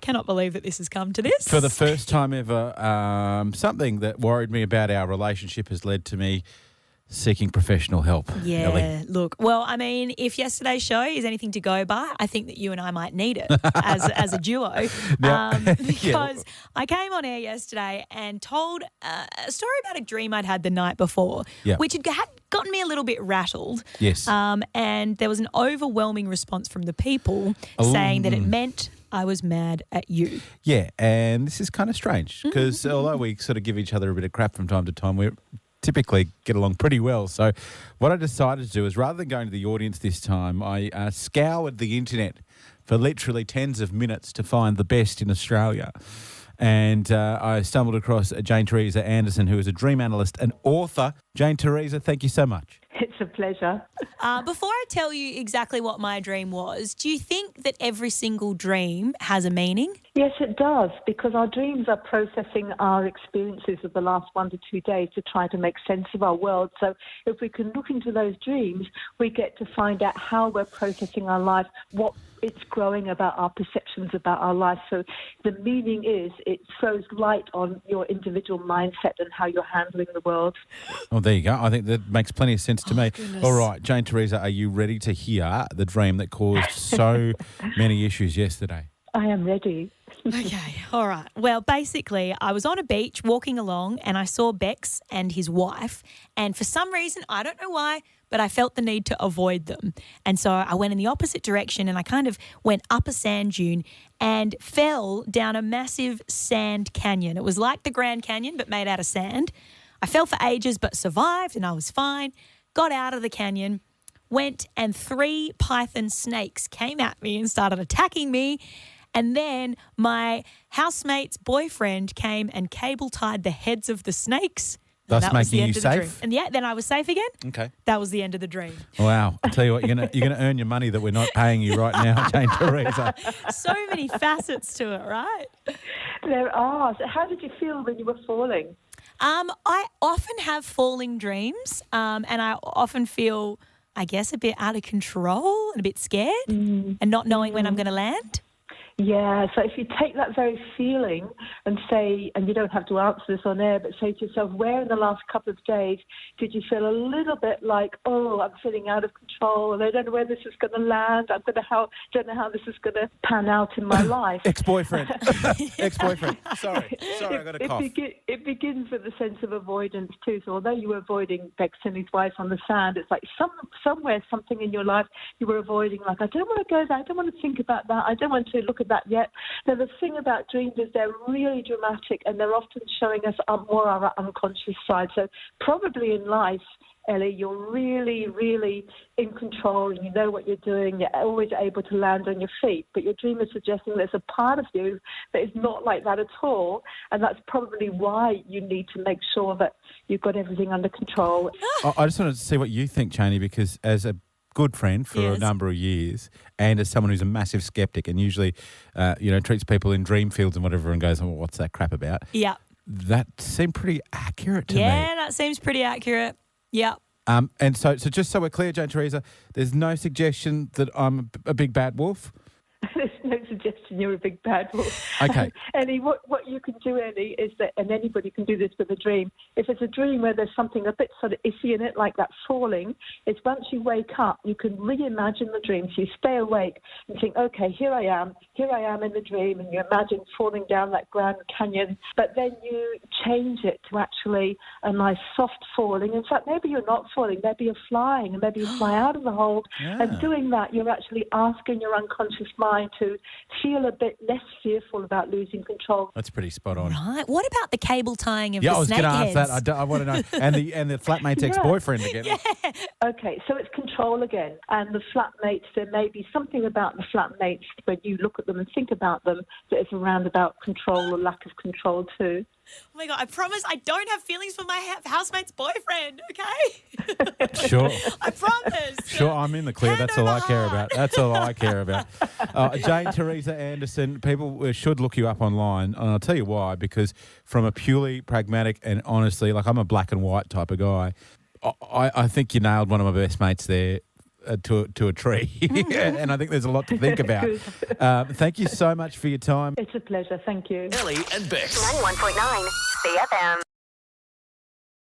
cannot believe that this has come to this. For the first time ever, something that worried me about our relationship has led to me seeking professional help. Yeah, Elly. look, well, I mean, if yesterday's show is anything to go by, I think that you and I might need it as a duo. Now- Because I came on air yesterday and told a story about a dream I'd had the night before, Yeah. which had gotten me a little bit rattled. Yes. And there was an overwhelming response from the people saying that it meant I was mad at you. Yeah, and this is kind of strange because although we sort of give each other a bit of crap from time to time, we typically get along pretty well. So what I decided to do is rather than going to the audience this time, I scoured the internet for literally tens of minutes to find the best in Australia. And I stumbled across Jane Teresa Anderson, who is a dream analyst and author. Jane Teresa, thank you so much. It's a pleasure. Before I tell you exactly what my dream was, do you think that every single dream has a meaning? Yes, it does, because our dreams are processing our experiences of the last 1 to 2 days to try to make sense of our world. So if we can look into those dreams, we get to find out how we're processing our life, what it's growing about our perceptions about our life. So the meaning is it throws light on your individual mindset and how you're handling the world. Well, there you go. I think that makes plenty of sense to me. Goodness. All right, Jane Teresa, are you ready to hear the dream that caused so many issues yesterday? I am ready. Okay, all right. Well, basically, I was on a beach walking along and I saw Becks and his wife. And for some reason, I don't know why, but I felt the need to avoid them. And so I went in the opposite direction and I kind of went up a sand dune and fell down a massive sand canyon. It was like the Grand Canyon, but made out of sand. I fell for ages, but survived and I was fine. Got out of the canyon, went and 3 python snakes came at me and started attacking me. And then my housemate's boyfriend came and cable tied the heads of the snakes. Thus That was the making end you of the safe? dream. And yeah, then I was safe again. Okay. That was the end of the dream. Wow. I tell you what, you're gonna earn your money that we're not paying you right now, Jane Teresa. So many facets to it, right? There are. So how did you feel when you were falling? I often have falling dreams, and I often feel, I guess, a bit out of control and a bit scared and not knowing when I'm going to land. Yeah, so if you take that very feeling and say, and you don't have to answer this on air, but say to yourself, where in the last couple of days did you feel a little bit like, oh, I'm feeling out of control and I don't know where this is going to land. Don't know how this is going to pan out in my life. Ex-boyfriend. Sorry, I got a cough. It begins with a sense of avoidance too. So although you were avoiding Becks and his wife on the sand, it's like somewhere, something in your life you were avoiding, like, I don't want to go there. I don't want to think about that. I don't want to look at that yet. Now, the thing about dreams is they're really dramatic and they're often showing us more our unconscious side. So probably in life, Elly, you're really, really in control and you know what you're doing. You're always able to land on your feet. But your dream is suggesting there's a part of you that is not like that at all. And that's probably why you need to make sure that you've got everything under control. I just wanted to see what you think, Cheney, because as a good friend for a number of years and as someone who's a massive skeptic and usually, treats people in dream fields and whatever and goes, oh, what's that crap about? Yeah. That seemed pretty accurate to me. Yeah, that seems pretty accurate. Yeah. And so just so we're clear, Jane Teresa, there's no suggestion that I'm a big bad wolf? There's no suggestion you're a big bad wolf. Okay. Elly, what you can do, Elly, is that, and anybody can do this with a dream, if it's a dream where there's something a bit sort of iffy in it, like that falling, is once you wake up, you can reimagine the dream. So you stay awake and think, okay, here I am in the dream, and you imagine falling down that Grand Canyon, but then you change it to actually a nice soft falling. In fact, maybe you're not falling, maybe you're flying, and maybe you fly out of the hold. Yeah. And doing that, you're actually asking your unconscious mind to feel a bit less fearful about losing control. That's pretty spot on. Right. What about the cable tying of Yeah, the I was snake going to ask heads? that. I want to know. And the flatmate's ex-boyfriend again. Yeah. Okay, so it's control again. And the flatmates, there may be something about the flatmates when you look at them and think about them that is around about control or lack of control too. Oh my God, I promise I don't have feelings for my housemate's boyfriend, okay? Sure. I promise. Sure, I'm in the clear. Hand That's all I over care heart. about. That's all I care about. Jane Teresa Anderson, people should look you up online. And I'll tell you why, because from a purely pragmatic and honestly, like I'm a black and white type of guy, I think you nailed one of my best mates there. to a tree. And I think there's a lot to think about. Thank you so much for your time. It's a pleasure. Thank you. Elly and Becks. 91.9 CFM.